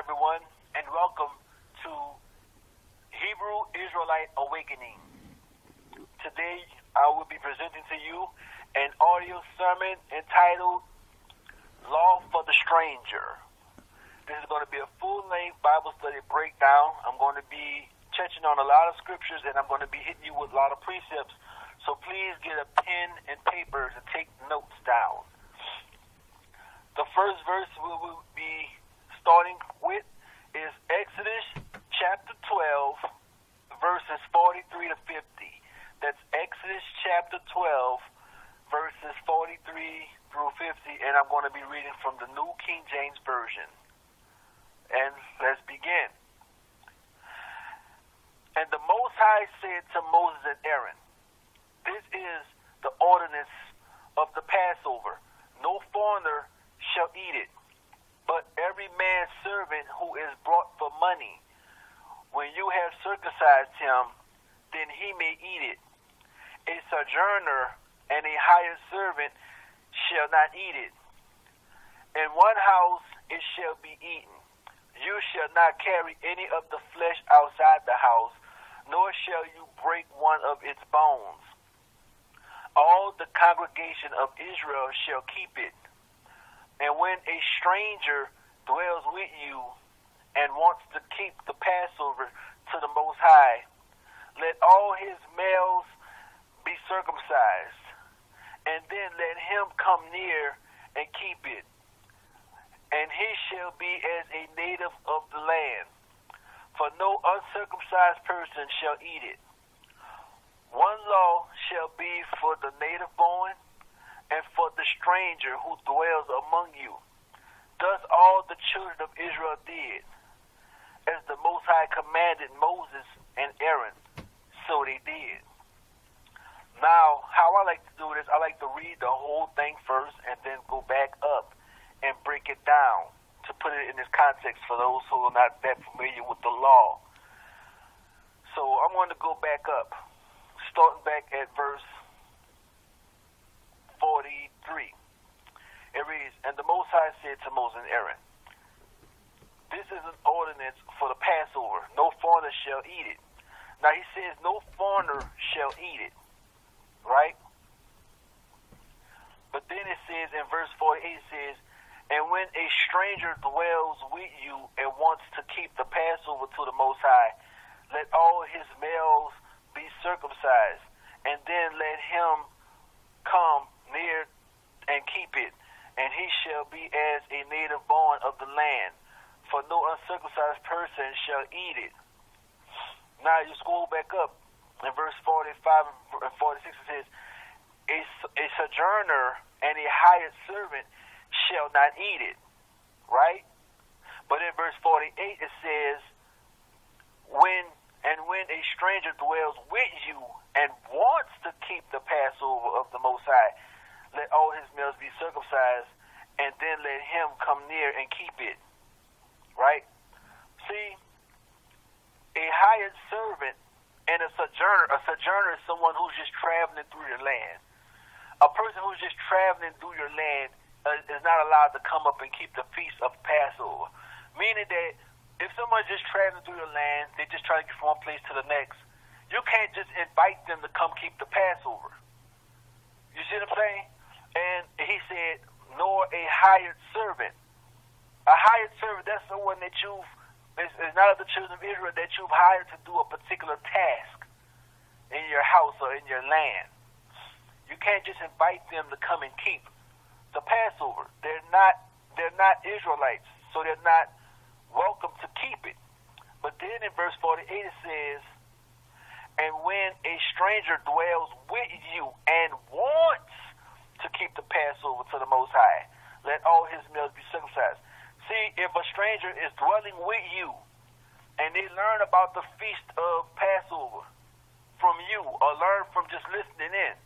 everyone, and welcome to Hebrew Israelite Awakening. Today, I will be presenting to you an audio sermon entitled Law for the Stranger. This is going to be a full-length Bible study breakdown. I'm going to be touching on a lot of scriptures, and I'm going to be hitting you with a lot of precepts. So please get a pen and paper to take notes down. The first verse we will be starting with is Exodus chapter 12, verses 43 to 50. That's Exodus chapter 12, verses 43 through 50, and I'm going to be reading from the New King James Version. And let's begin. And the Most High said to Moses and Aaron, "This is the ordinance of the Passover. No foreigner shall eat it, but every man's servant who is brought for money. When you have circumcised him, then he may eat it. A sojourner and a hired servant shall not eat it. In one house it shall be eaten. You shall not carry any of the flesh outside the house, nor shall you break one of its bones. All the congregation of Israel shall keep it. And when a stranger dwells with you and wants to keep the Passover to the Most High, let all his males be circumcised, and then let him come near and keep it. And he shall be as a native of the land, for no uncircumcised person shall eat it. One law shall be for the native born, and for the stranger who dwells among you. Thus all the children of Israel did, as the Most High commanded Moses and Aaron, so they did." Now, how I like to do this, I like to read the whole thing first and then go back up and break it down to put it in this context for those who are not that familiar with the law. So I'm going to go back up, starting back at verse 43. It reads, "And the Most High said to Moses and Aaron, this is an ordinance for the Passover. No foreigner shall eat it." Now he says no foreigner shall eat it, right? But then it says in verse 48, it says, "And when a stranger dwells with you and wants to keep the Passover to the Most High, let all his males be circumcised, and then let him come near and keep it, and he shall be as a native born of the land, for no uncircumcised person shall eat it." Now you scroll back up in verse 45 and 46, it says, a sojourner and a hired servant shall not eat it, right? But in verse 48 it says, when a stranger dwells with you and wants to keep the Passover of the Most High, let all his males be circumcised, and then let him come near and keep it, right? See, a hired servant and a sojourner is someone who's just traveling through your land. A person who's just traveling through your land is not allowed to come up and keep the feast of Passover. Meaning that if someone's just traveling through your land, they just try to get from one place to the next, you can't just invite them to come keep the Passover. You see what I'm saying? And he said, nor a hired servant. A hired servant, that's someone that it's not of the children of Israel that you've hired to do a particular task in your house or in your land. You can't just invite them to come and keep the Passover. They're not Israelites, so they're not welcome to keep it. But then in verse 48 it says, "And when a stranger dwells with you and wants to keep the Passover to the Most High, let all his males be circumcised." See, if a stranger is dwelling with you and they learn about the feast of Passover from you or learn from just listening in,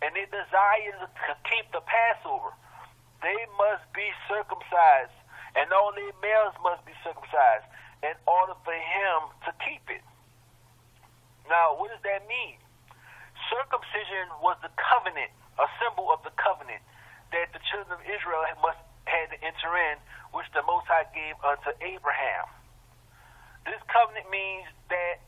and they desire to keep the Passover, they must be circumcised, and all their males must be circumcised in order for him to keep it. Now, what does that mean? Circumcision was the covenant, a symbol of the covenant that the children of Israel had to enter in, which the Most High gave unto Abraham. This covenant means that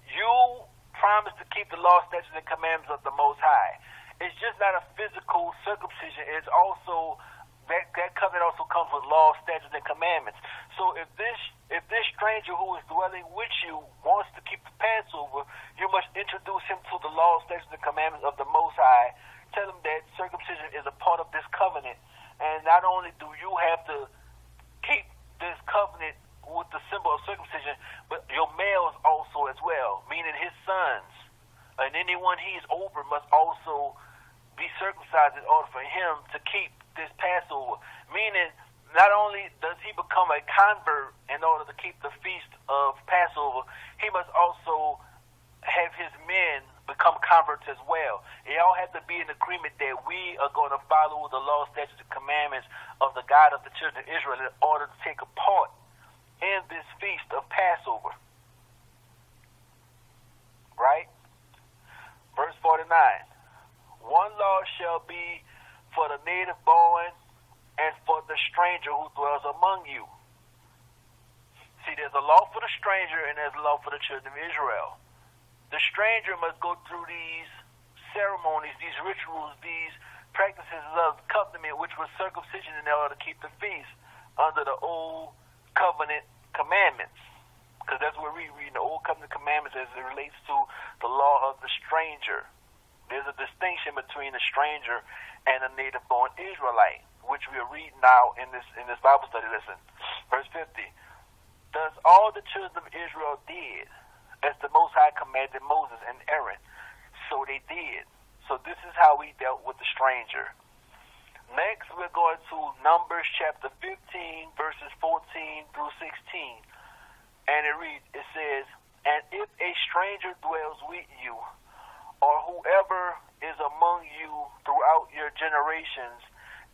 you promise to keep the law, statutes, and commandments of the Most High. It's just not a physical circumcision. It's also that covenant also comes with law, statutes, and commandments. So if this stranger who is dwelling with you wants to keep the Passover, you must introduce him to the law, statutes, and commandments of the Most High. Tell him that circumcision is a part of this covenant, and not only do you have to keep this covenant with the symbol of circumcision, but your males also as well, meaning his sons, and anyone he is over must also be circumcised in order for him to keep this Passover. Meaning, not only does he become a convert in order to keep the feast of Passover, he must also have his men become converts as well. They all have to be in agreement that we are going to follow the law, statutes, and commandments of the God of the children of Israel in order to take a part in this feast of Passover. Right? Verse 49. One law shall be for the native born and for the stranger who dwells among you. See, there's a law for the stranger and there's a law for the children of Israel. The stranger must go through these ceremonies, these rituals, these practices of covenant, which was circumcision in order to keep the feast under the old covenant commandments. Because that's what we read in the old covenant commandments as it relates to the law of the stranger. There's a distinction between a stranger and a native-born Israelite, which we are reading now in this Bible study. Listen, verse 50. Thus all the children of Israel did as the Most High commanded Moses and Aaron. So they did. So this is how we dealt with the stranger. Next, we're going to Numbers chapter 15, verses 14 through 16. And it reads, it says, and if a stranger dwells with you, or whoever is among you throughout your generations,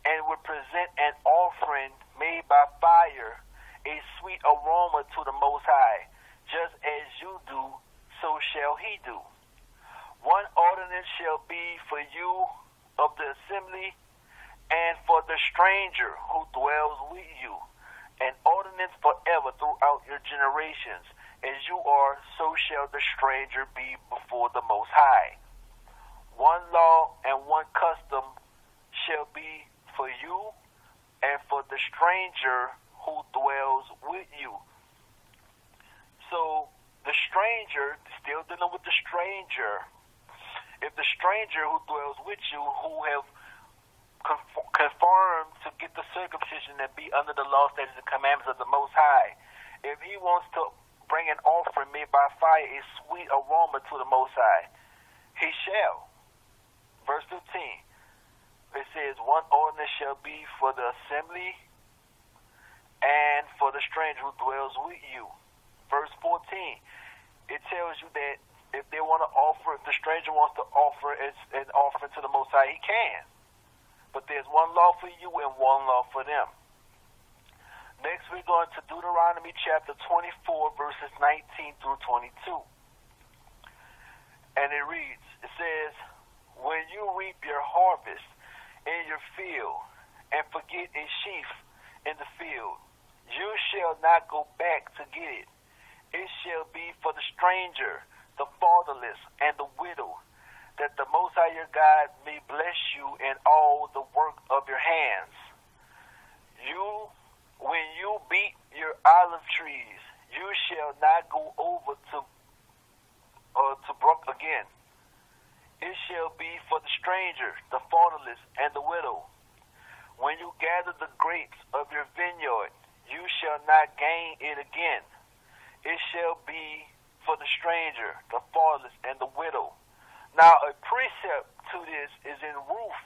and would present an offering made by fire, a sweet aroma to the Most High, just as you do, so shall he do. One ordinance shall be for you of the assembly, and for the stranger who dwells with you, an ordinance forever throughout your generations. As you are, so shall the stranger be before the Most High. One law and one custom shall be for you and for the stranger who dwells with you. So the stranger, still dealing with the stranger, if the stranger who dwells with you, who have conformed to get the circumcision and be under the law, statutes, and commandments of the Most High, if he wants to bring an offering made by fire, a sweet aroma to the Most High, he shall. Verse 15, it says, one ordinance shall be for the assembly and for the stranger who dwells with you. Verse 14, it tells you that if they want to offer, if the stranger wants to offer an offering to the Most High, he can. But there's one law for you and one law for them. Next, we're going to Deuteronomy chapter 24, verses 19 through 22. And it reads, it says, when you reap your harvest in your field and forget a sheaf in the field, you shall not go back to get it. It shall be for the stranger, the fatherless, and the widow, that the Most High your God may bless you in all the work of your hands. When you beat your olive trees, you shall not go over to Brook again. It shall be for the stranger, the fatherless, and the widow. When you gather the grapes of your vineyard, you shall not gain it again. It shall be for the stranger, the fatherless, and the widow. Now, a precept to this is in Ruth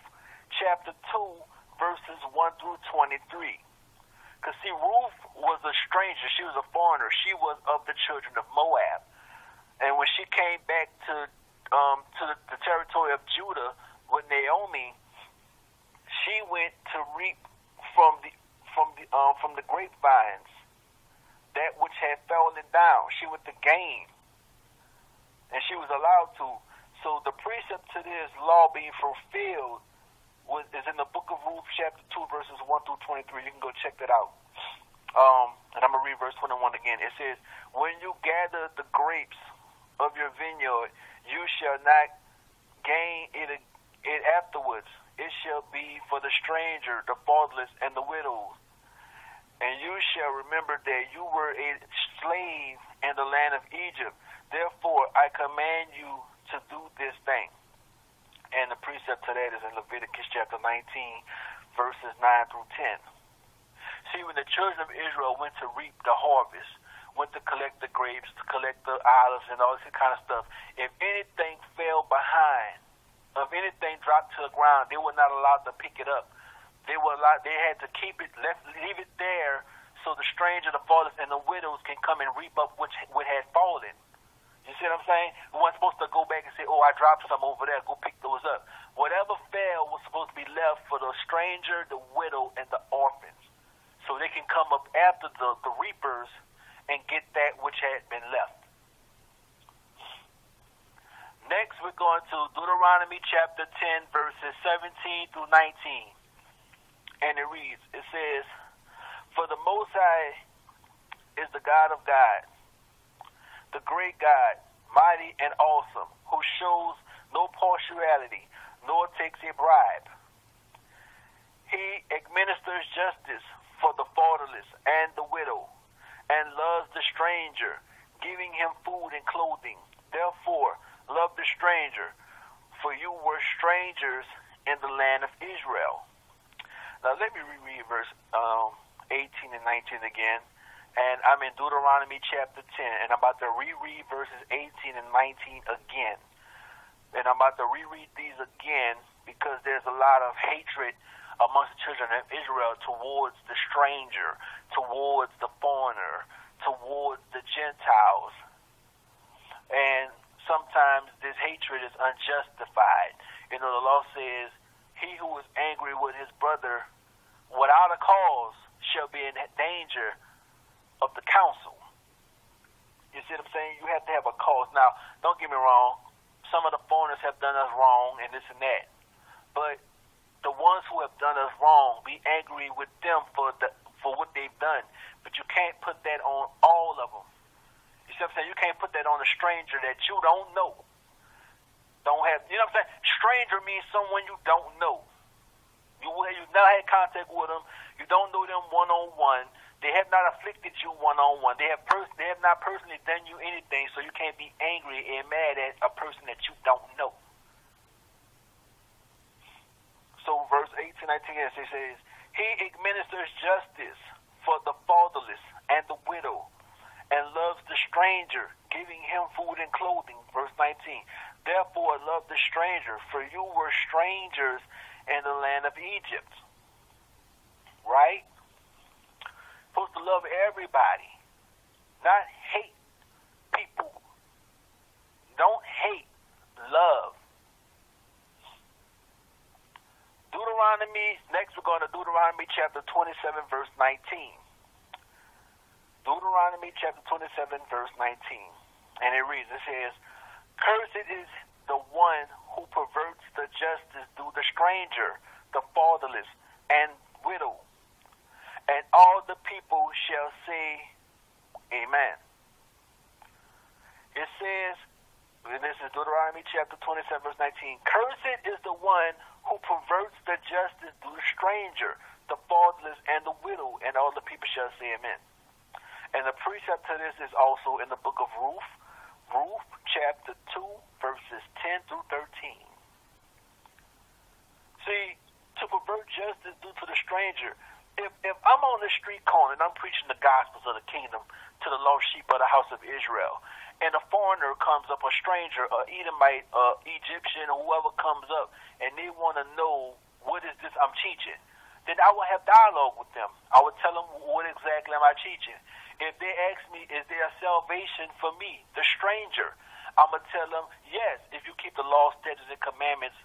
chapter 2, verses 1 through 23. Because, see, Ruth was a stranger. She was a foreigner. She was of the children of Moab. And when she came back to the territory of Judah with Naomi, she went to reap from the grapevines that which had fallen down. She went to gain, and she was allowed to. So the precept to this law being fulfilled is in the book of Ruth, chapter 2, verses 1 through 23. You can go check that out. And I'm going to read verse 21 again. It says, when you gather the grapes of your vineyard, you shall not gain it afterwards. It shall be for the stranger, the fatherless, and the widows. And you shall remember that you were a slave in the land of Egypt. Therefore, I command you to do this thing. And the precept to that is in Leviticus chapter 19, verses 9 through 10. See, when the children of Israel went to reap the harvest, went to collect the grapes, to collect the olives, and all this kind of stuff, if anything fell behind, if anything dropped to the ground, they were not allowed to pick it up. They had to keep it, leave it there, so the stranger, the fatherless, and the widows can come and reap up what had fallen. You see what I'm saying? We weren't supposed to go back and say, oh, I dropped some over there, go pick those up. Whatever fell was supposed to be left for the stranger, the widow, and the orphans, so they can come up after the reapers and get that which had been left. Next, we're going to Deuteronomy chapter 10, verses 17 through 19. And it reads, it says, for the Most High is the God of gods, the great God, mighty and awesome, who shows no partiality, nor takes a bribe. He administers justice for the fatherless and the widow, and loves the stranger, giving him food and clothing. Therefore, love the stranger, for you were strangers in the land of Israel. Now let me reread verse 18 and 19 again. And I'm in Deuteronomy chapter 10, and I'm about to reread verses 18 and 19 again. And I'm about to reread these again because there's a lot of hatred amongst the children of Israel towards the stranger, towards the foreigner, towards the Gentiles. And sometimes this hatred is unjustified. You know, the law says, he who is angry with his brother without a cause shall be in danger of the council. You see what I'm saying? You have to have a cause. Now, don't get me wrong. Some of the foreigners have done us wrong and this and that. But the ones who have done us wrong, be angry with them for what they've done. But you can't put that on all of them. You see what I'm saying? You can't put that on a stranger that you don't know. Don't have, you know what I'm saying? Stranger means someone you don't know. You've not had contact with them. You don't know them one-on-one. They have not afflicted you one-on-one. They have not personally done you anything, so you can't be angry and mad at a person that you don't know. So verse 18, 19, it says, he administers justice for the fatherless and the widow, and loves the stranger, giving him food and clothing. Verse 19, therefore love the stranger, for you were strangers in the land of Egypt. Right? Supposed to love everybody, not hate people. Don't hate, love. Next we're going to Deuteronomy chapter 27, verse 19. Deuteronomy chapter 27, verse 19. And it reads, it says, cursed is the one who perverts the justice through the stranger, the fatherless, and widow. And all the people shall say, amen. It says, and this is Deuteronomy chapter 27, verse 19, cursed is the one who perverts the justice through the stranger, the fatherless, and the widow, and all the people shall say amen. And the precept to this is also in the book of Ruth, chapter 2, verses 10 through 13. See, to pervert justice due to the stranger, if I'm on the street corner and I'm preaching the gospels of the kingdom to the lost sheep of the house of Israel, and a foreigner comes up, a stranger, a Edomite, a Egyptian, or whoever comes up, and they want to know what is this I'm teaching, then I will have dialogue with them. I would tell them, what exactly am I teaching? If they ask me, is there a salvation for me, the stranger, I'm going to tell them, yes, if you keep the law, statutes, and commandments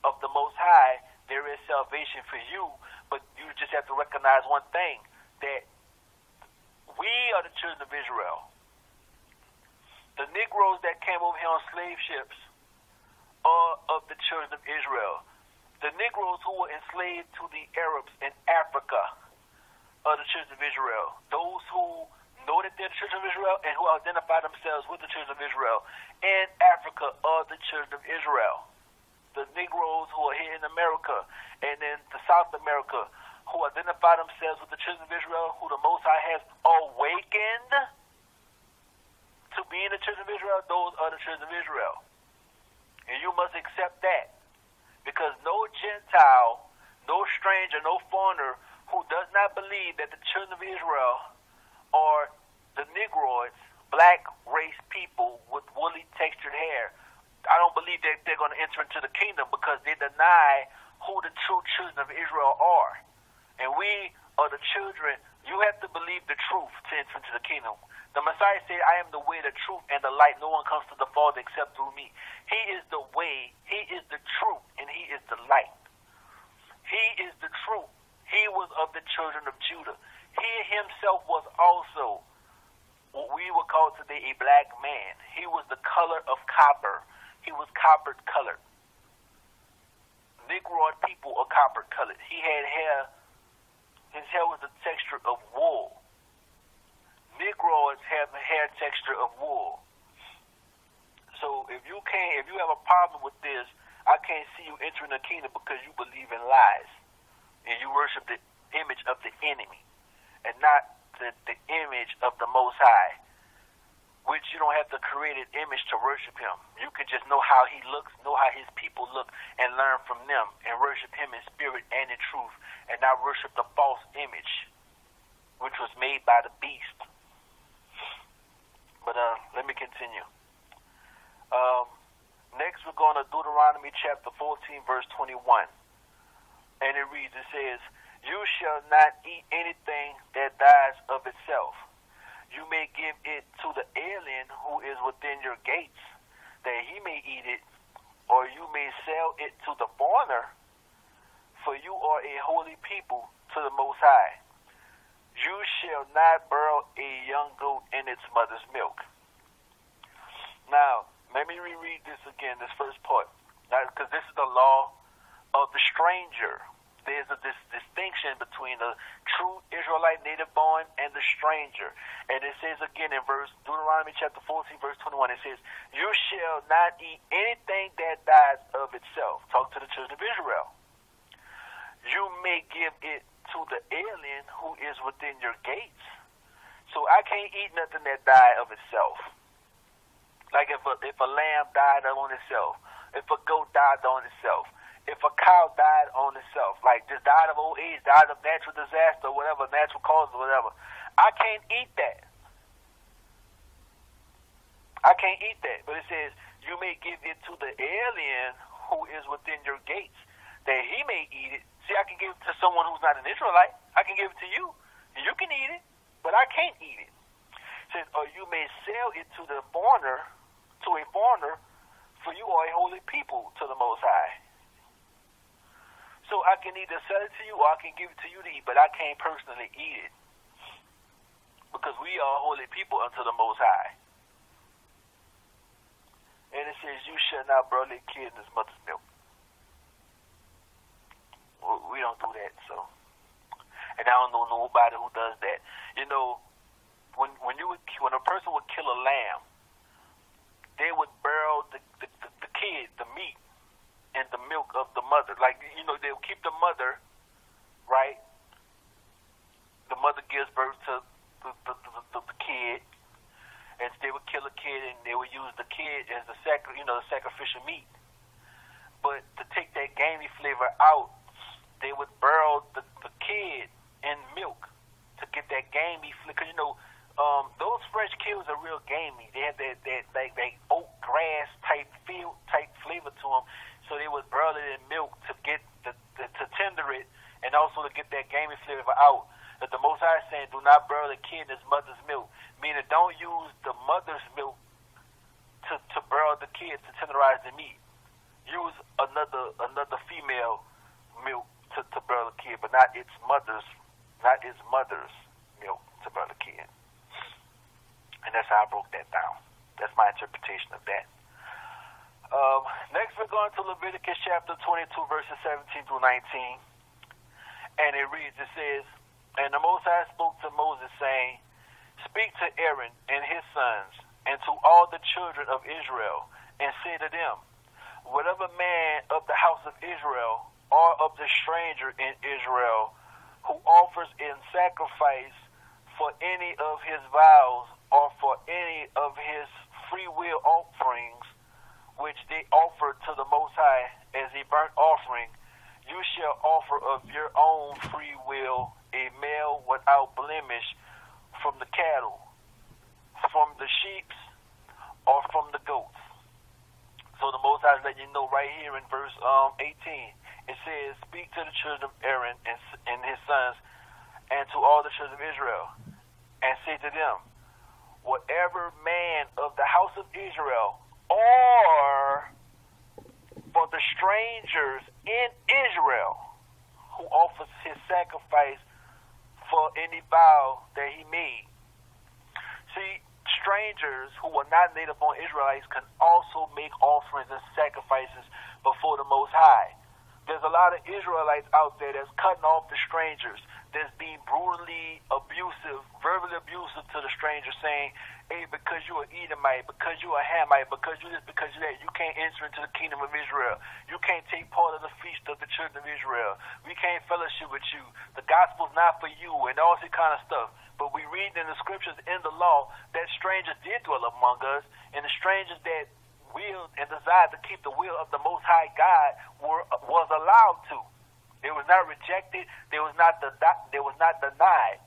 of the Most High, there is salvation for you, but you just have to recognize one thing, that we are the children of Israel. The Negroes that came over here on slave ships are of the children of Israel. The Negroes who were enslaved to the Arabs in Africa are the children of Israel. Those who know that they're the children of Israel and who identify themselves with the children of Israel in Africa are the children of Israel. The Negroes who are here in America and in the South America who identify themselves with the children of Israel, who the Most High has awakened to being the children of Israel, those are the children of Israel. And you must accept that. Because no Gentile, no stranger, no foreigner who does not believe that the children of Israel are the Negroids, black race people with woolly textured hair, I don't believe that they're going to enter into the kingdom because they deny who the true children of Israel are. And we are the children. You have to believe the truth to enter into the kingdom. The Messiah said, I am the way, the truth, and the light. No one comes to the Father except through me. He is the way, he is the truth, and he is the light. He is the truth. He was of the children of Judah. He himself was also what we would call today a black man. He was the color of copper. He was copper colored. Negroid people are copper colored. He had hair. His hair was the texture of wool. Negroids have the hair texture of wool. So if you have a problem with this, I can't see you entering the kingdom because you believe in lies and you worship the image of the enemy and not the image of the Most High, which you don't have to create an image to worship him. You can just know how he looks, know how his people look, and learn from them and worship him in spirit and in truth, and not worship the false image which was made by the beast. But let me continue. Next we're going to Deuteronomy chapter 14, verse 21. And it reads, it says, you shall not eat anything that dies of itself. You may give it to the alien who is within your gates, that he may eat it, or you may sell it to the foreigner, for you are a holy people to the Most High. You shall not boil a young goat in its mother's milk. Now, let me reread this again, this first part, because this is the law of the stranger. There's a distinction between the true Israelite native born and the stranger. And it says again in Deuteronomy chapter 14, verse 21, it says, you shall not eat anything that dies of itself. Talk to the children of Israel. You may give it to the alien who is within your gates. So I can't eat nothing that died of itself. Like if a lamb died on itself, if a goat died on itself, if a cow died on itself, like just died of old age, died of natural disaster, whatever, natural causes, whatever, I can't eat that. I can't eat that. But it says, you may give it to the alien who is within your gates, that he may eat it. See, I can give it to someone who's not an Israelite. I can give it to you, and you can eat it, but I can't eat it. It says, or you may sell it to a foreigner, for you are a holy people to the Most High. So I can either sell it to you or I can give it to you to eat, but I can't personally eat it. Because we are holy people unto the Most High. And it says, you shall not boil a kid in his mother's milk. Well, we don't do that, so. And I don't know nobody who does that. You know, when a person would kill a lamb, they would boil the kid, the meat, and the milk of the mother. Like, you know, they'll keep the mother, right? The mother gives birth to the kid, and they would kill a kid, and they would use the kid as the sacrificial meat. But to take that gamey flavor out, they would boil the kid in milk to get that gamey flavor. Because, you know, those fresh kills are real gamey. They have that oat grass type flavor to them. So they would boil it in milk to get to tender it, and also to get that gamey flavor out. But the Most High is saying, do not boil the kid in his mother's milk. Meaning, don't use the mother's milk to boil the kid to tenderize the meat. Use another female milk to boil the kid, but not its mother's milk to boil the kid. And that's how I broke that down. That's my interpretation of that. Next, we're going to Leviticus chapter 22, verses 17 through 19. And it reads, it says, "And the Most High spoke to Moses, saying, Speak to Aaron and his sons, and to all the children of Israel, and say to them, Whatever man of the house of Israel, or of the stranger in Israel, who offers in sacrifice for any of his vows, or for any of his free will offerings, which they offer to the Most High as a burnt offering, you shall offer of your own free will a male without blemish from the cattle, from the sheep, or from the goats." So the Most High is letting you know right here in verse 18. It says, "Speak to the children of Aaron and his sons, and to all the children of Israel, and say to them, Whatever man of the house of Israel, or for the strangers in Israel, who offers his sacrifice for any vow that he made." See, strangers who are not native born Israelites can also make offerings and sacrifices before the Most High. There's a lot of Israelites out there that's cutting off the strangers, that's being brutally abusive, verbally abusive to the stranger, saying, "Hey, because you're an Edomite, because you're a Hamite, because you're this, because you're that, you can't enter into the kingdom of Israel. You can't take part of the feast of the children of Israel. We can't fellowship with you. The gospel's not for you," and all this kind of stuff. But we read in the scriptures, in the law, that strangers did dwell among us, and the strangers that willed and desired to keep the will of the Most High God was allowed to. They was not rejected. They was not denied.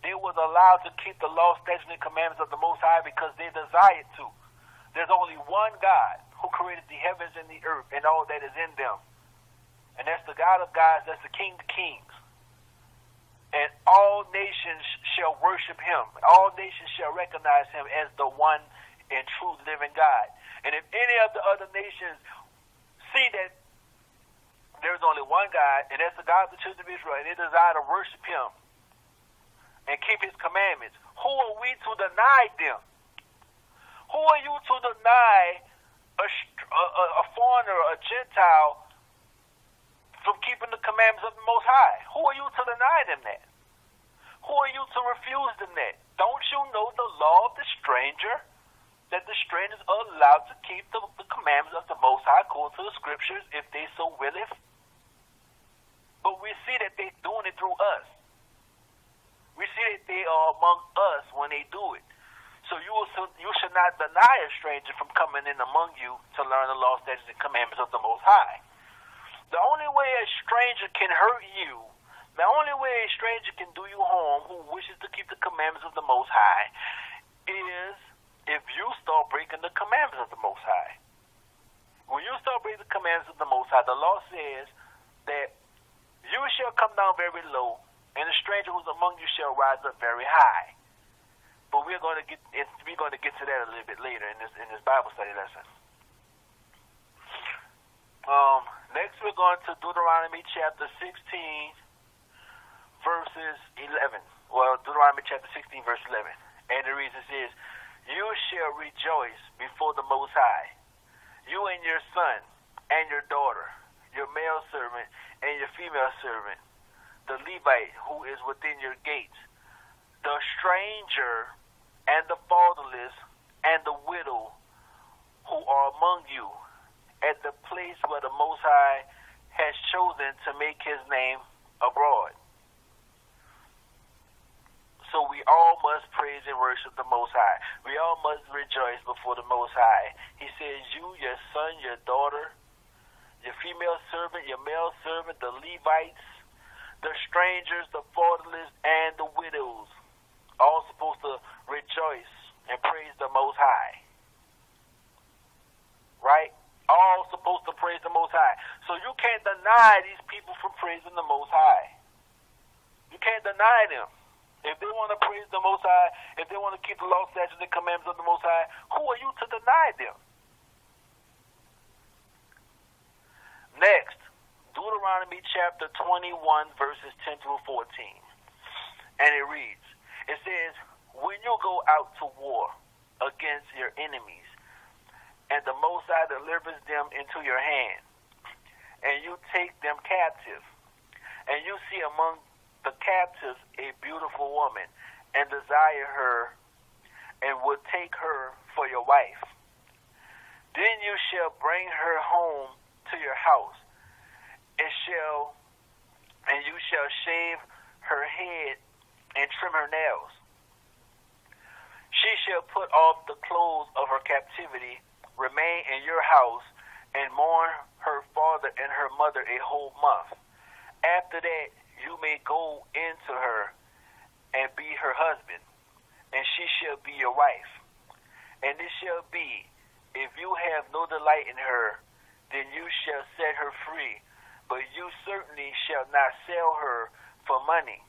They was allowed to keep the law, statutes, and commandments of the Most High because they desired to. There's only one God who created the heavens and the earth and all that is in them. And that's the God of gods, that's the King of kings. And all nations shall worship him. All nations shall recognize him as the one and true living God. And if any of the other nations see that there's only one God, and that's the God of the children of Israel, and they desire to worship him and keep his commandments, who are we to deny them? Who are you to deny a foreigner, a Gentile, from keeping the commandments of the Most High? Who are you to deny them that? Who are you to refuse them that? Don't you know the law of the stranger? That the strangers are allowed to keep the commandments of the Most High according to the scriptures if they so willeth. But we see that they're doing it through us. We see that they are among us when they do it. So you should not deny a stranger from coming in among you to learn the law, statutes, and commandments of the Most High. The only way a stranger can hurt you, the only way a stranger can do you harm who wishes to keep the commandments of the Most High, is if you start breaking the commandments of the Most High. When you start breaking the commandments of the Most High, the law says that you shall come down very low, and the stranger who's among you shall rise up very high. But we're going to get to that a little bit later in this Bible study lesson. Next, we're going to Deuteronomy chapter 16, verses 11. Well, Deuteronomy chapter 16, verse 11. And the reason is, "You shall rejoice before the Most High, you and your son and your daughter, your male servant and your female servant, the Levite who is within your gates, the stranger and the fatherless and the widow who are among you, at the place where the Most High has chosen to make his name abroad." So we all must praise and worship the Most High. We all must rejoice before the Most High. He says, you, your son, your daughter, your female servant, your male servant, the Levites, the strangers, the fatherless, and the widows, all supposed to rejoice and praise the Most High. Right? All supposed to praise the Most High. So you can't deny these people from praising the Most High. You can't deny them. If they want to praise the Most High, if they want to keep the law, statutes, and commandments of the Most High, who are you to deny them? Next, Deuteronomy chapter 21, verses 10 through 14. And it reads, it says, "When you go out to war against your enemies, and the Most High delivers them into your hand, and you take them captive, and you see among the captives a beautiful woman, and desire her, and would take her for your wife. Then you shall bring her home to your house, and you shall shave her head and trim her nails. She shall put off the clothes of her captivity, remain in your house, and mourn her father and her mother a whole month. After that, you may go into her and be her husband, and she shall be your wife. And it shall be, if you have no delight in her, then you shall set her free, but you certainly shall not sell her for money.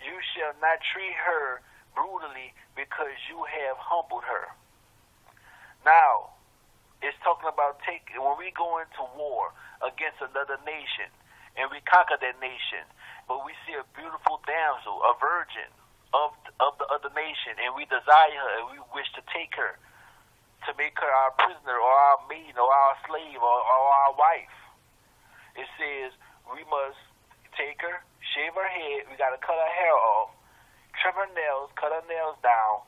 You shall not treat her brutally, because you have humbled her. Now, it's talking about when we go into war against another nation, and we conquer that nation, but we see a beautiful damsel, a virgin of the other nation, and we desire her, and we wish to take her, to make her our prisoner, or our maid, or our slave, or our wife. It says we must take her, shave her head, we got to cut her hair off, trim her nails, cut her nails down,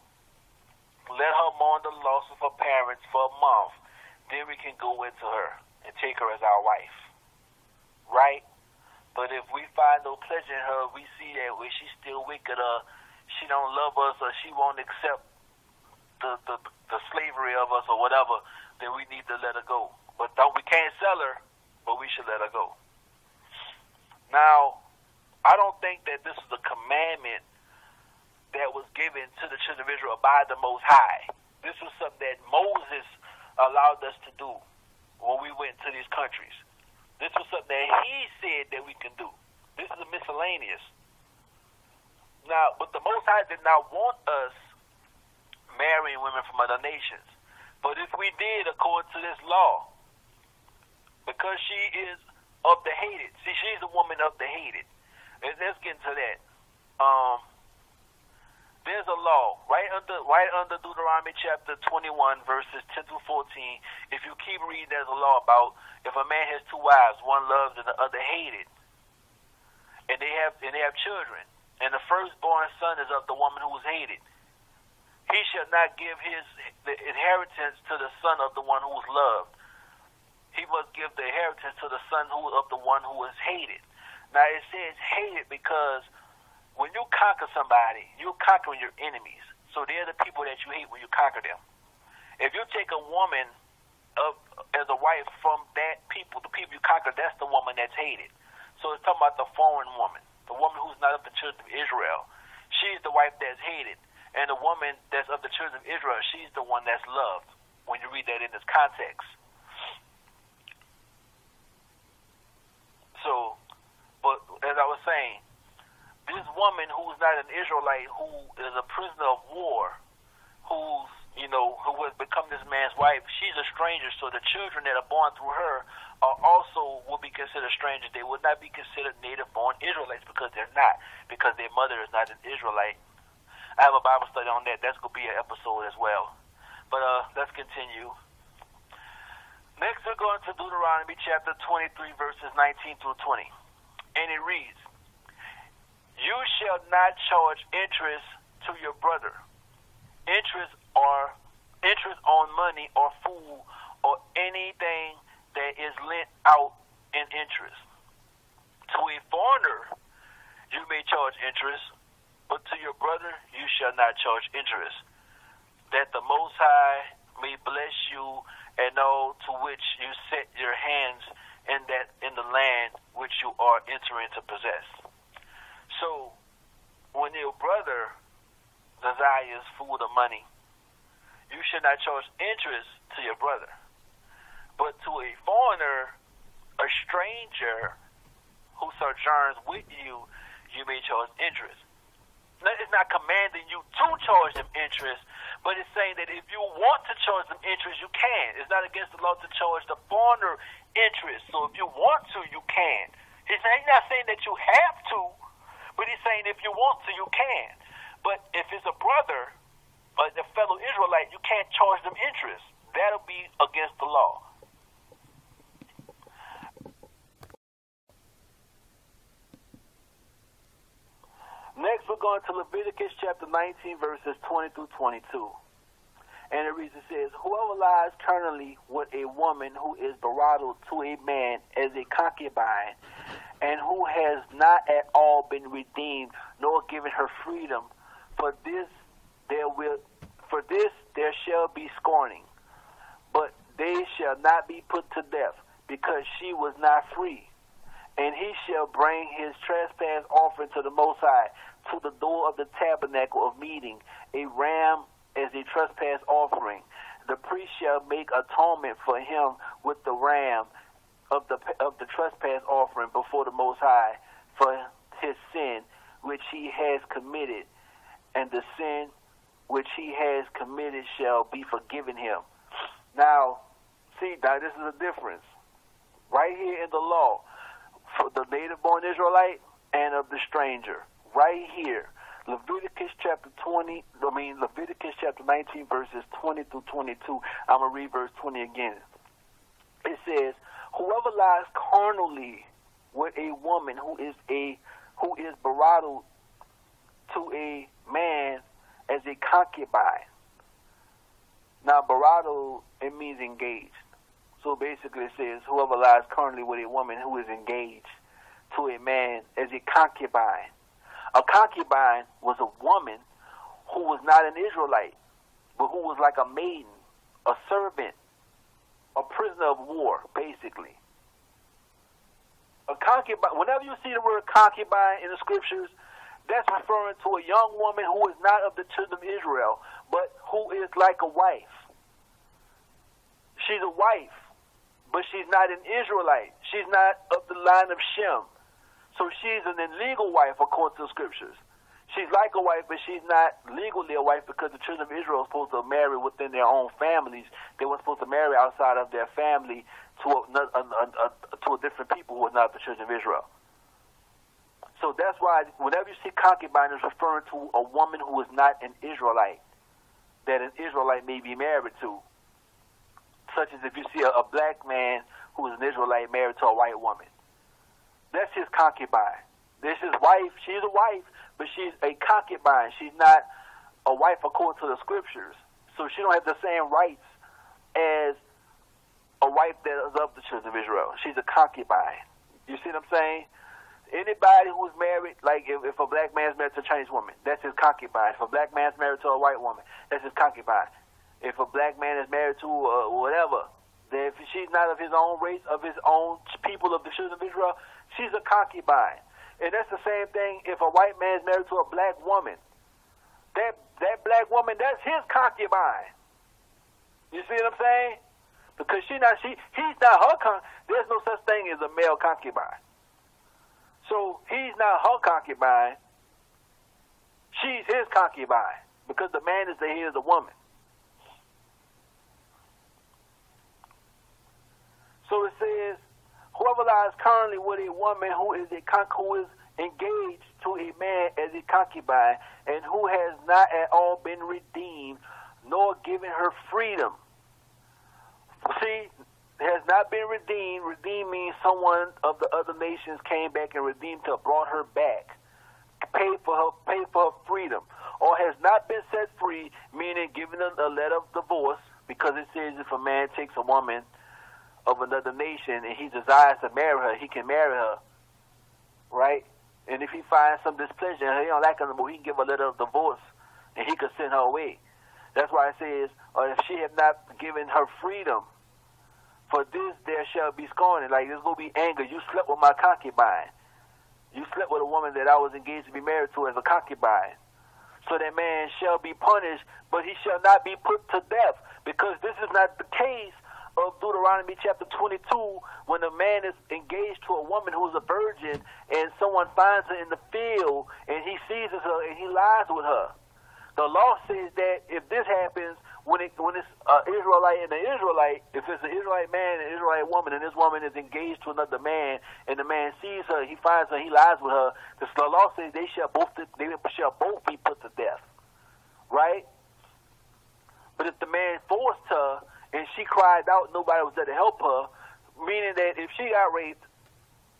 let her mourn the loss of her parents for a month. Then we can go into her and take her as our wife. Right? But if we find no pleasure in her, we see that she's still wicked, or she don't love us, or she won't accept the slavery of us, or whatever, then we need to let her go. But we can't sell her, but we should let her go. Now, I don't think that this is a commandment that was given to the children of Israel by the Most High. This was something that Moses allowed us to do when we went to these countries. This was something that he said that we can do. This is a miscellaneous. Now, but the Most High did not want us marrying women from other nations. But if we did, according to this law, because she is of the hated, see, she's the woman of the hated. And let's get into that. There's a law right under Deuteronomy chapter 21, verses 10 through 14. If you keep reading, there's a law about if a man has two wives, one loves and the other hated, and they have children, and the firstborn son is of the woman who was hated, he shall not give the inheritance to the son of the one who was loved. He must give the inheritance to the son of the one who was hated. Now it says hated because when you conquer somebody, you're conquering your enemies. So they're the people that you hate when you conquer them. If you take a woman as a wife from that people, the people you conquer, that's the woman that's hated. So it's talking about the foreign woman, the woman who's not of the children of Israel. She's the wife that's hated. And the woman that's of the children of Israel, she's the one that's loved, when you read that in this context. So, but as I was saying, this woman who's not an Israelite, who is a prisoner of war, who has become this man's wife, she's a stranger. So the children that are born through her will be considered strangers. They would not be considered native-born Israelites because they're not, because their mother is not an Israelite. I have a Bible study on that. That's going to be an episode as well. But let's continue. Next, we're going to Deuteronomy chapter 23, verses 19 through 20. And it reads, "You shall not charge interest to your brother, interest on money or food or anything that is lent out in interest. To a foreigner you may charge interest, but to your brother you shall not charge interest, that the Most High may bless you and all to which you set your hands in the land which you are entering to possess." So, when your brother desires food or money, you should not charge interest to your brother. But to a foreigner, a stranger who sojourns with you, you may charge interest. Now, it's not commanding you to charge them interest, but it's saying that if you want to charge them interest, you can. It's not against the law to charge the foreigner interest. So if you want to, you can. He's not saying that you have to, but he's saying if you want to, you can. But if it's a brother or a fellow Israelite, you can't charge them interest. that'll be against the law. Next, we're going to Leviticus chapter 19, verses 20 through 22. And it reads, it says, whoever lies carnally with a woman who is betrothed to a man as a concubine, and who has not at all been redeemed, nor given her freedom, for this there shall be scorning. But they shall not be put to death, because she was not free. And he shall bring his trespass offering to the Most High, to the door of the tabernacle of meeting, a ram as a trespass offering. The priest shall make atonement for him with the ram of the trespass offering before the Most High for his sin which he has committed, and the sin which he has committed shall be forgiven him. Now, see, now this is a difference. Right here in the law, for the native-born Israelite and of the stranger. Right here, Leviticus chapter 19, verses 20 through 22. I'm going to read verse 20 again. It says, whoever lies carnally with a woman who is betrothed to a man as a concubine. Now, betrothed, it means engaged. So basically it says, whoever lies carnally with a woman who is engaged to a man as a concubine. A concubine was a woman who was not an Israelite, but who was like a maiden, a servant, a prisoner of war, basically. A concubine, whenever you see the word concubine in the scriptures, that's referring to a young woman who is not of the children of Israel, but who is like a wife. She's a wife, but she's not an Israelite. She's not of the line of Shem. So she's an illegal wife according to the scriptures. She's like a wife, but she's not legally a wife because the children of Israel are supposed to marry within their own families. They weren't supposed to marry outside of their family to a different people who are not the children of Israel. So that's why whenever you see concubine, it's referring to a woman who is not an Israelite, that an Israelite may be married to. Such as if you see a black man who is an Israelite married to a white woman. That's his concubine. This is wife. She's a wife, but she's a concubine. She's not a wife according to the scriptures. So she don't have the same rights as a wife that is of the children of Israel. She's a concubine. You see what I'm saying? Anybody who's married, like if a black man's married to a Chinese woman, that's his concubine. If a black man's married to a white woman, that's his concubine. If a black man is married to whatever, then if she's not of his own race, of his own people of the children of Israel, she's a concubine. And that's the same thing if a white man is married to a black woman. That black woman, that's his concubine. You see what I'm saying? Because he's not her there's no such thing as a male concubine. So he's not her concubine. She's his concubine. Because the man is the head of the woman. So it says, whoever lies currently with a woman who is engaged to a man as a concubine, and who has not at all been redeemed, nor given her freedom. See, has not been redeemed. Redeemed means someone of the other nations came back and redeemed her, brought her back, paid for her freedom, or has not been set free, meaning given a letter of divorce, because it says if a man takes a woman of another nation and he desires to marry her, he can marry her, right? And if he finds some displeasure and he don't like her anymore, he can give a letter of divorce and he could send her away. That's why it says, or if she have not given her freedom, for this there shall be scorning. Like there's going to be anger. You slept with my concubine. You slept with a woman that I was engaged to be married to as a concubine. So that man shall be punished, but he shall not be put to death, because this is not the case of Deuteronomy chapter 22, when a man is engaged to a woman who is a virgin and someone finds her in the field and he seizes her and he lies with her. The law says that if this happens when it's Israelite and an Israelite, if it's an Israelite man and an Israelite woman, and this woman is engaged to another man and the man sees her, he finds her, he lies with her, the law says they shall both be put to death, right? But if the man forced her and she cried out, nobody was there to help her, meaning that if she got raped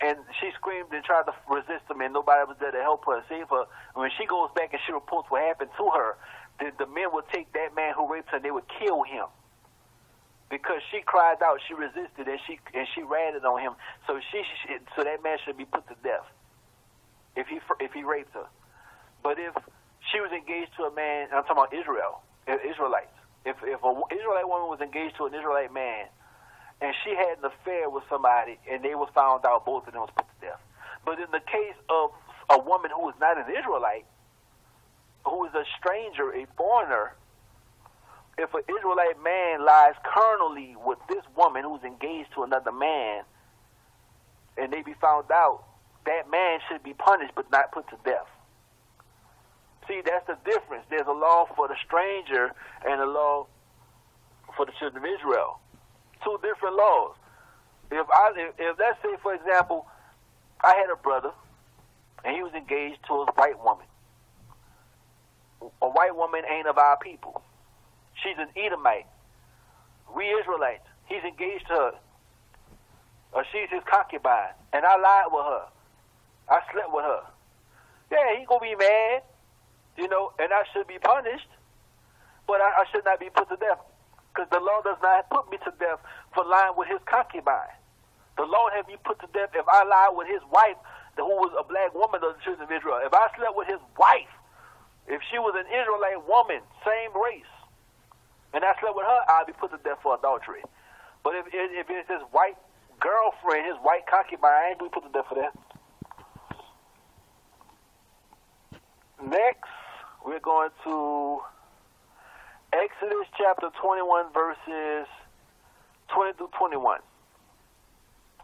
and she screamed and tried to resist them and nobody was there to help her and save her, when she goes back and she reports what happened to her, the men would take that man who raped her and they would kill him. Because she cried out, she resisted, and she ratted on him. So so that man should be put to death if he raped her. But if she was engaged to a man, I'm talking about Israelites. If an Israelite woman was engaged to an Israelite man, and she had an affair with somebody, and they was found out, both of them was put to death. But in the case of a woman who is not an Israelite, who is a stranger, a foreigner, if an Israelite man lies carnally with this woman who's engaged to another man, and they be found out, that man should be punished but not put to death. See, that's the difference. There's a law for the stranger and a law for the children of Israel. Two different laws. If let's say, for example, I had a brother, and he was engaged to a white woman. A white woman ain't of our people. She's an Edomite. We Israelites. He's engaged to her. Or she's his concubine. And I lied with her. I slept with her. Yeah, he gonna be mad, and I should be punished. But I should not be put to death. Because the law does not put me to death for lying with his concubine. The law had me put to death if I lied with his wife, who was a black woman of the children of Israel. If I slept with his wife, if she was an Israelite woman, same race, and I slept with her, I'll be put to death for adultery. But if it's his white girlfriend, his white concubine, I ain't be put to death for that. Next, we're going to Exodus chapter 21, verses 20 through 21.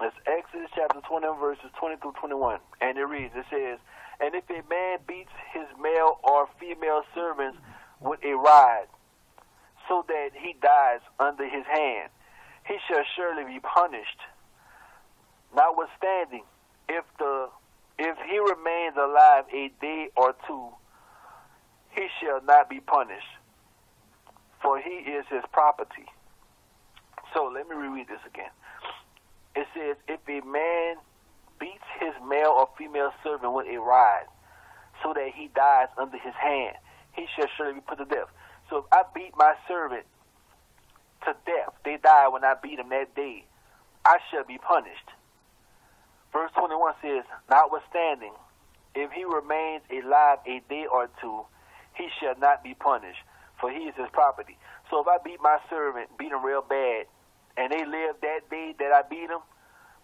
It's Exodus chapter 21, verses 20 through 21. And it reads, it says, "And if a man beats his male or female servants with a rod, so that he dies under his hand, he shall surely be punished. Notwithstanding, if he remains alive a day or two, he shall not be punished, for he is his property." So let me reread this again. It says, if a man beats his male or female servant with a rod, so that he dies under his hand, he shall surely be put to death. So if I beat my servant to death, they die when I beat them that day, I shall be punished. Verse 21 says, notwithstanding, if he remains alive a day or two, he shall not be punished, for he is his property. So if I beat my servant, beat him real bad, and they live that day that I beat them,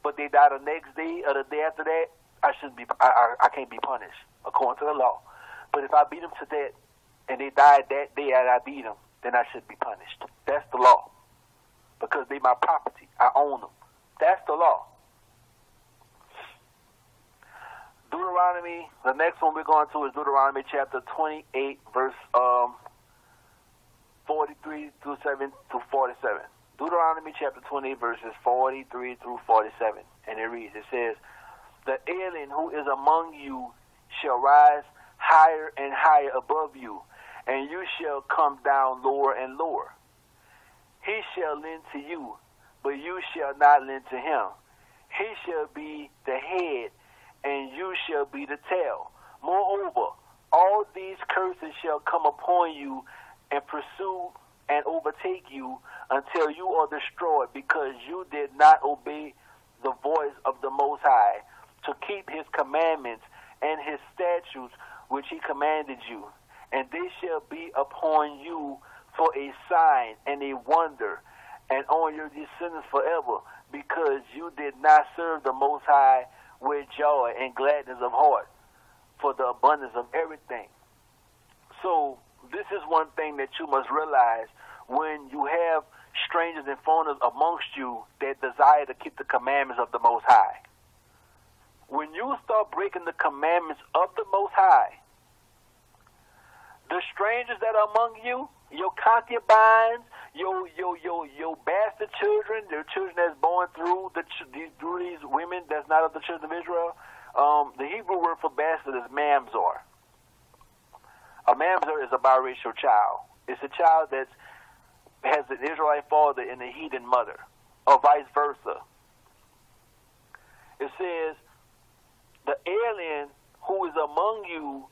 but they die the next day or the day after that, I can't be punished according to the law. But if I beat them to death and they died that day that I beat them, then I should be punished. That's the law, because they my property. I own them. That's the law. Deuteronomy, the next one we're going to is Deuteronomy chapter 28, verse 43 through 47. Deuteronomy chapter 20, verses 43 through 47. And it reads, it says, "The alien who is among you shall rise higher and higher above you, and you shall come down lower and lower. He shall lend to you, but you shall not lend to him. He shall be the head, and you shall be the tail. Moreover, all these curses shall come upon you and pursue and overtake you until you are destroyed, because you did not obey the voice of the Most High to keep his commandments and his statutes which he commanded you. And they shall be upon you for a sign and a wonder, and on your descendants forever, because you did not serve the Most High with joy and gladness of heart for the abundance of everything." So this is one thing that you must realize when you have strangers and foreigners amongst you that desire to keep the commandments of the Most High. When you start breaking the commandments of the Most High, the strangers that are among you, your concubines, your bastard children, your children that's born through these women that's not of the children of Israel, the Hebrew word for bastard is mamzer. A mamzer is a biracial child. It's a child that's has an Israelite father and a heathen mother, or vice versa. It says, the alien who is among you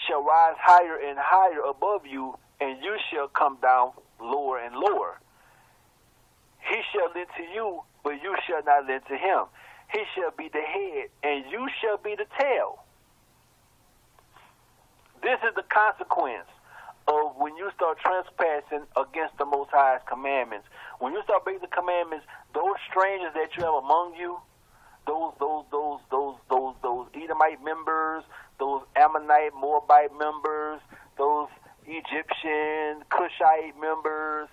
shall rise higher and higher above you, and you shall come down lower and lower. He shall lend to you, but you shall not lend to him. He shall be the head, and you shall be the tail. This is the consequence of when you start trespassing against the Most High's commandments. When you start breaking the commandments, those strangers that you have among you, those Edomite members, those Ammonite, Moabite members, those Egyptian, Cushite members,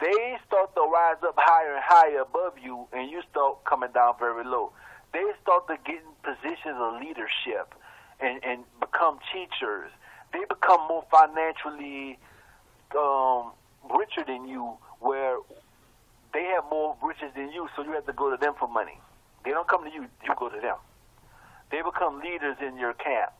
they start to rise up higher and higher above you, and you start coming down very low. They start to get in positions of leadership and become teachers. They become more financially richer than you, where they have more riches than you, so you have to go to them for money. They don't come to you, you go to them. They become leaders in your camp,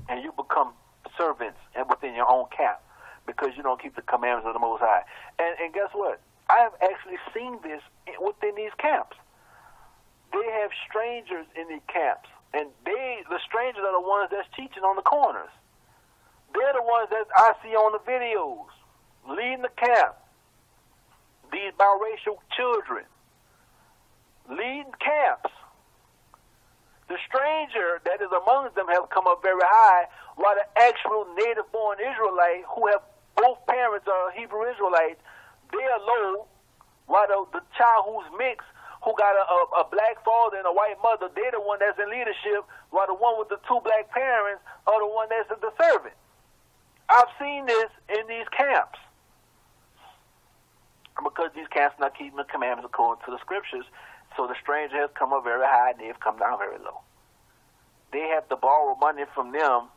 and you become servants and within your own camp because you don't keep the commandments of the Most High. And guess what? I have actually seen this within these camps. They have strangers in these camps, and the strangers are the ones that's teaching on the corners. They're the ones that I see on the videos, leading the camp. These biracial children, leading camps. The stranger that is among them has come up very high, while the actual native-born Israelite, who have both parents are Hebrew Israelites, they are low, while the child who's mixed, who got a black father and a white mother, they're the one that's in leadership, while the one with the two black parents are the one that's the servant. I've seen this in these camps. Because these camps are not keeping the commandments according to the scriptures, so the stranger has come up very high and they've come down very low. They have to borrow money from them,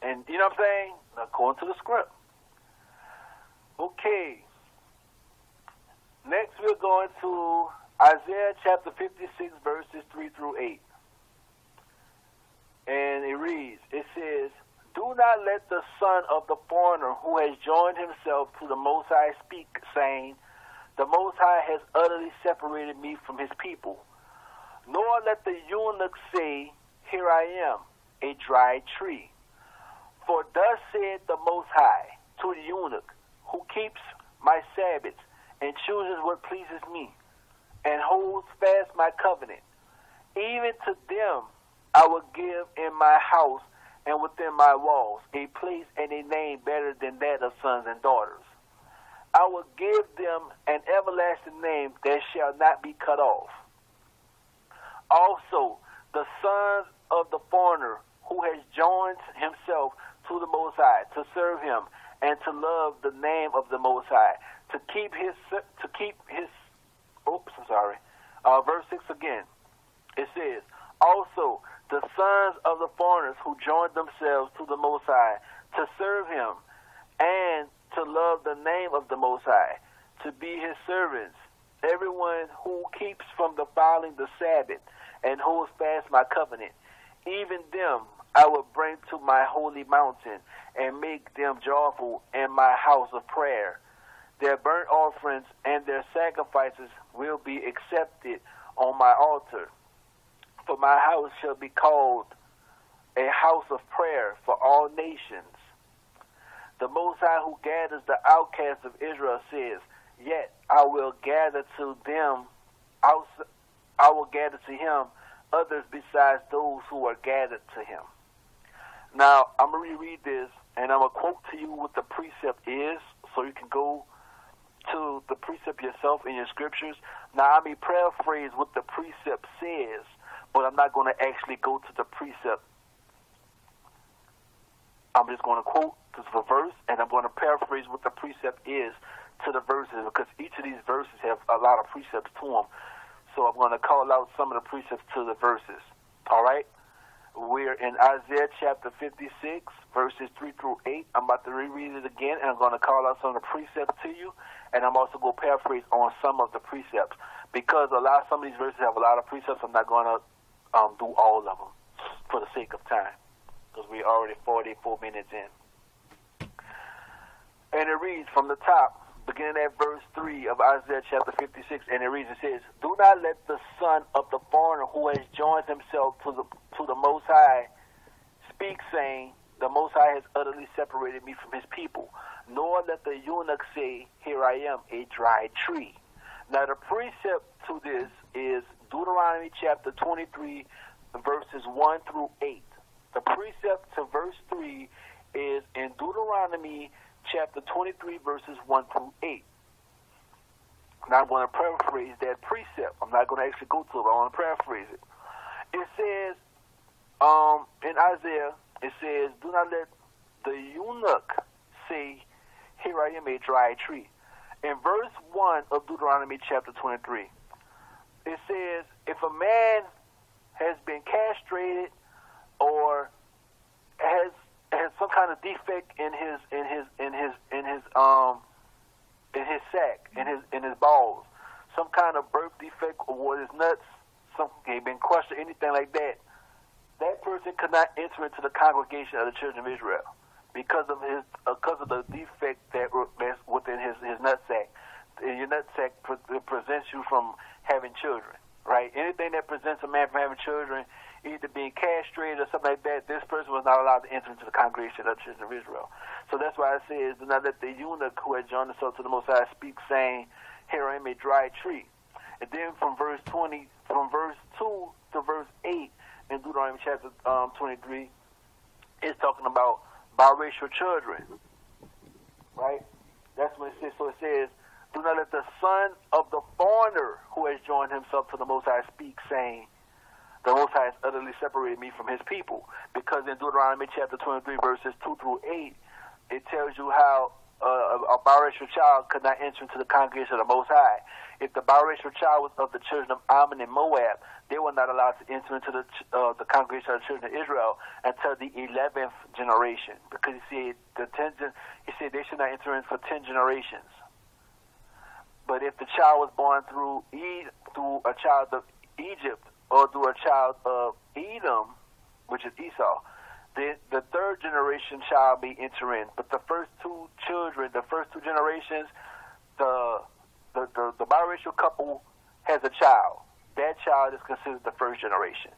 and you know what I'm saying? According to the script. Okay. Next we're going to Isaiah chapter 56, verses 3 through 8. And it reads, it says, "Do not let the son of the foreigner who has joined himself to the Most High speak, saying, the Most High has utterly separated me from his people. Nor let the eunuch say, here I am, a dry tree. For thus said the Most High to the eunuch, who keeps my Sabbaths and chooses what pleases me, and holds fast my covenant. Even to them I will give in my house and within my walls a place and a name better than that of sons and daughters. I will give them an everlasting name that shall not be cut off. Also, the sons of the foreigner who has joined himself to the Most High to serve him and to love the name of the Most High, verse 6 again. It says, also, the sons of the foreigners who joined themselves to the Most High to serve him and to love the name of the Most High, to be his servants, everyone who keeps from defiling the Sabbath and holds fast my covenant, even them I will bring to my holy mountain and make them joyful in my house of prayer. Their burnt offerings and their sacrifices will be accepted on my altar. For my house shall be called a house of prayer for all nations. The Most High who gathers the outcasts of Israel says, yet I will gather to them, I will gather to him others besides those who are gathered to him. Now, I'm going to reread this, and I'm going to quote to you what the precept is, so you can go to the precept yourself in your scriptures. Now, I may paraphrase what the precept says, but I'm not going to actually go to the precept. I'm just going to quote the verse, and I'm going to paraphrase what the precept is to the verses, because each of these verses have a lot of precepts to them. So I'm going to call out some of the precepts to the verses. All right? We're in Isaiah chapter 56, verses 3 through 8. I'm about to reread it again, and I'm going to call out some of the precepts to you, and I'm also going to paraphrase on some of the precepts. Because some of these verses have a lot of precepts, I'm not going to do all of them for the sake of time, because we're already 44 minutes in. And it reads from the top, beginning at verse 3 of Isaiah chapter 56, and it reads, it says, "Do not let the son of the foreigner who has joined himself to the Most High speak, saying, the Most High has utterly separated me from his people. Nor let the eunuch say, here I am, a dry tree." Now the precept to this is Deuteronomy chapter 23, verses 1 through 8. The precept to verse 3 is in Deuteronomy chapter 23, verses 1 through 8. Now I'm going to paraphrase that precept. I'm not going to actually go to it, but I want to paraphrase it. It says, in Isaiah, it says, "Do not let the eunuch say, here I am, a dry tree." In verse 1 of Deuteronomy chapter 23, it says, if a man has been castrated or has some kind of defect in his sac, in his balls, some kind of birth defect, or his nuts, something been crushed or anything like that, that person could not enter into the congregation of the children of Israel because of the defect that's within his nut sac. Your nut sac presents you from having children, right? Anything that presents a man from having children, either being castrated or something like that, this person was not allowed to enter into the congregation of the children of Israel. So that's why it says, "Do not let the eunuch who had joined himself to the Most High speak, saying, here I am, a dry tree." And then from verse 2 to verse 8 in Deuteronomy chapter 23, it's talking about biracial children, right? That's what it says. So it says, "Do not let the son of the foreigner who has joined himself to the Most High speak, saying, the Most High has utterly separated me from his people." Because in Deuteronomy chapter 23, verses 2 through 8, it tells you how a biracial child could not enter into the congregation of the Most High. If the biracial child was of the children of Ammon and Moab, they were not allowed to enter into the congregation of the children of Israel until the 11th generation. Because he said they should not enter in for 10 generations. But if the child was born through a child of Egypt or through a child of Edom, which is Esau, then the third generation child may enter in. But the first two generations, the biracial couple has a child. That child is considered the first generation.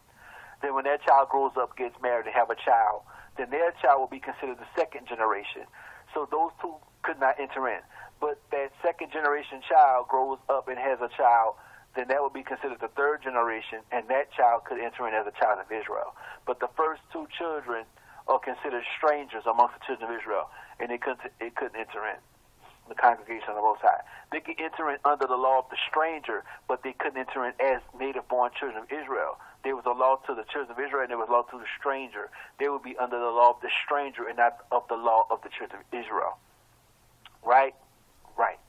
Then when that child grows up, gets married, and have a child, then their child will be considered the second generation. So those two could not enter in. But that second generation child grows up and has a child, then that would be considered the third generation, and that child could enter in as a child of Israel. But the first two children are considered strangers amongst the children of Israel, and it couldn't enter in the congregation of the Most High. They could enter in under the law of the stranger, but they couldn't enter in as native-born children of Israel. There was a law to the children of Israel, and there was a law to the stranger. They would be under the law of the stranger and not of the law of the children of Israel. Right? Right.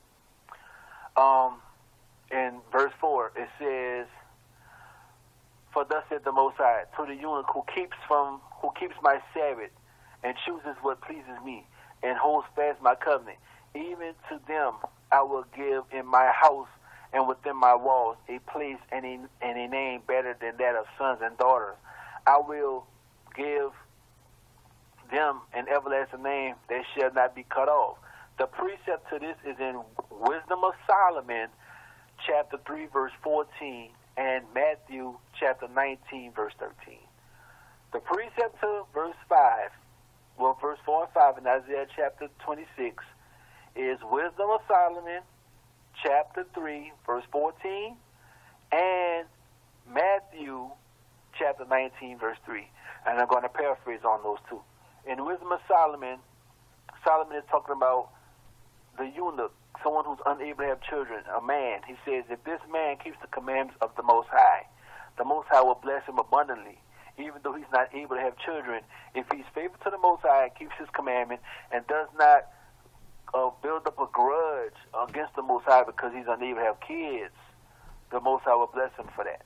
In verse 4, it says, "For thus said the Most High, to the eunuch who keeps my Sabbath and chooses what pleases me and holds fast my covenant, even to them I will give in my house and within my walls a place and a name better than that of sons and daughters. I will give them an everlasting name that shall not be cut off." The precept to this is in Wisdom of Solomon, chapter 3, verse 14, and Matthew, chapter 19, verse 13. The precept to verse 4 and 5 in Isaiah chapter 26 is Wisdom of Solomon, chapter 3, verse 14, and Matthew, chapter 19, verse 3. And I'm going to paraphrase on those two. In Wisdom of Solomon, Solomon is talking about the eunuch, someone who's unable to have children, a man. He says, if this man keeps the commandments of the Most High will bless him abundantly, even though he's not able to have children. If he's faithful to the Most High, keeps his commandment, and does not build up a grudge against the Most High because he's unable to have kids, the Most High will bless him for that.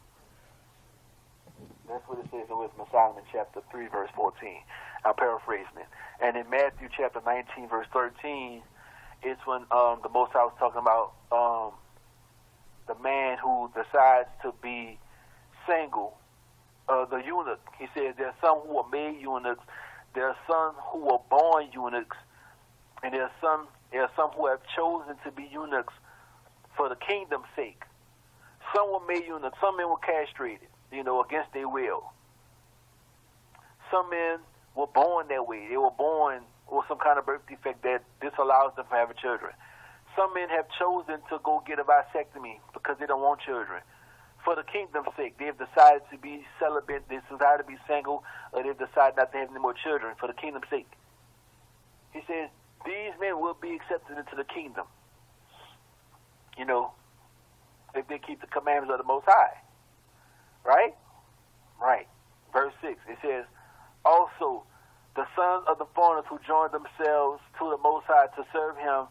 That's what it says in Wisdom of Solomon, chapter 3, verse 14. I'm paraphrasing it. And in Matthew, chapter 19, verse 13, it's when the Most High was talking about the man who decides to be single, the eunuch. He says there are some who are made eunuchs, there are some who are born eunuchs, and there are some There are some who have chosen to be eunuchs for the kingdom's sake. Some were made eunuchs. Some men were castrated, against their will. Some men were born that way. They were born with some kind of birth defect that disallows them from having children. Some men have chosen to go get a vasectomy because they don't want children. For the kingdom's sake, they've decided to be celibate, they desire to be single, or they've decided not to have any more children for the kingdom's sake. He says, these men will be accepted into the kingdom, if they keep the commandments of the Most High. Right? Right. Verse 6, it says, also, the sons of the foreigners who joined themselves to the Most High to serve him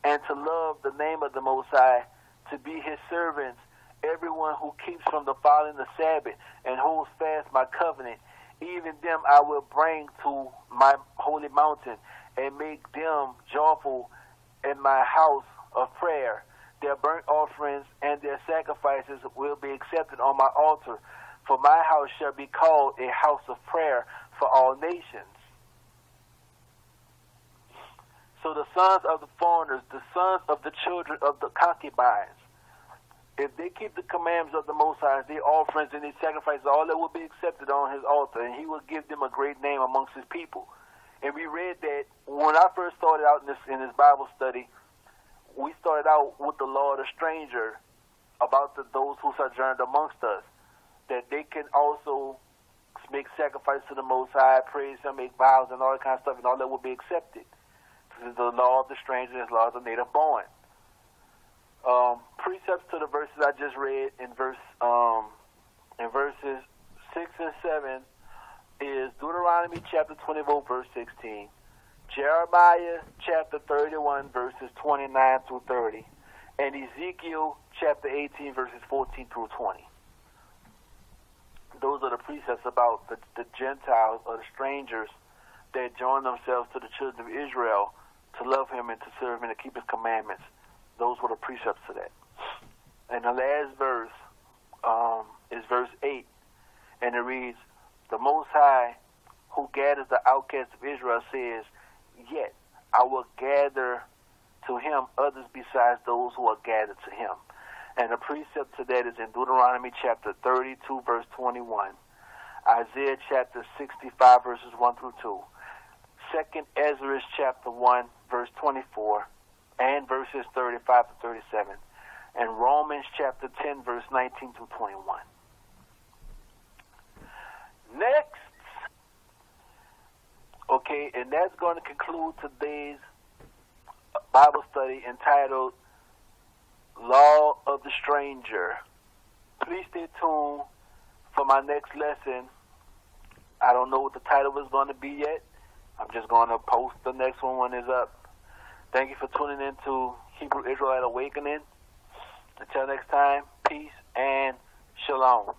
and to love the name of the Most High, to be his servants, everyone who keeps from the following the Sabbath and holds fast my covenant, even them I will bring to my holy mountain and make them joyful in my house of prayer. Their burnt offerings and their sacrifices will be accepted on my altar, for my house shall be called a house of prayer for all nations. So the sons of the foreigners, the sons of the children of the concubines, if they keep the commandments of the Most High, their offerings and their sacrifices, all that will be accepted on his altar, and he will give them a great name amongst his people. And we read that when I first started out in this Bible study, we started out with the law of the stranger about those who sojourned amongst us, that they can also make sacrifice to the Most High, praise him, make vows, and all that kind of stuff, and all that will be accepted. This is the law of the stranger, and the law of the native born. Precepts to the verses I just read in verses 6 and 7 is Deuteronomy chapter 24, verse 16, Jeremiah chapter 31, verses 29 through 30, and Ezekiel chapter 18, verses 14 through 20. Those are the precepts about the Gentiles or the strangers that join themselves to the children of Israel to love him and to serve him and to keep his commandments. Those were the precepts to that. And the last verse is verse 8, and it reads, the Most High, who gathers the outcasts of Israel, says, yet I will gather to him others besides those who are gathered to him. And the precept to that is in Deuteronomy chapter 32, verse 21, Isaiah chapter 65, verses 1 through 2, 2 Ezra chapter 1, verse 24, and verses 35 to 37, and Romans chapter 10, verse 19 to 21. Next, okay, and that's going to conclude today's Bible study entitled Law of the Stranger. Please stay tuned for my next lesson. I don't know what the title is going to be yet. I'm just going to post the next one when it's up. Thank you for tuning in to Hebrew Israelite Awakening. Until next time, peace and shalom.